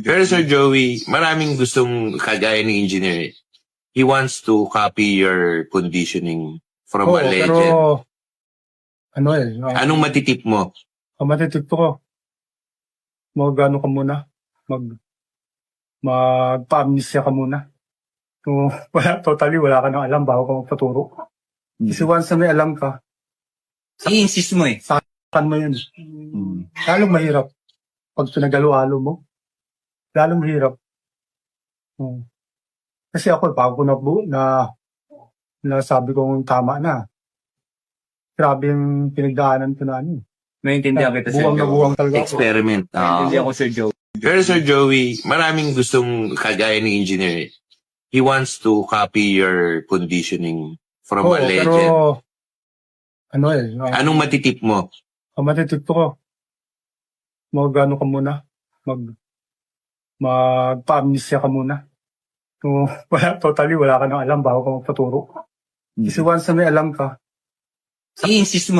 Pero Sir Joey, maraming gustong kagaya ng engineer. He wants to copy your conditioning from a Oo, pero legend. Anong matitip mo? ang matitip ko, mag-ano ka muna, magpa-amnesia ka muna. Kung wala ka nang alam bago ka magpaturo. Kasi once na may alam ka, I-insist mo eh. kan mo yun. Lalong mahirap. Pag pinagalo-alo mo, lalong mahirap. Kasi ako, bago ko na sabi kong tama na. Grabe yung pinagdaanan ko na ano. Naintindihan kita, Sir Buwang na Joey. buwang talaga ako. Experiment. Naintindihan ko, Sir Joey. Pero Sir Joey, maraming gustong kagaya ng engineer. He wants to copy your conditioning from Oo, a legend. pero Anong matitip mo? ang matitip ko, mag-ano ka muna, magpa-amnesia ka muna. Kung wala ka nang alam bago ka magpaturo. Kasi once na may alam ka, I-insist mo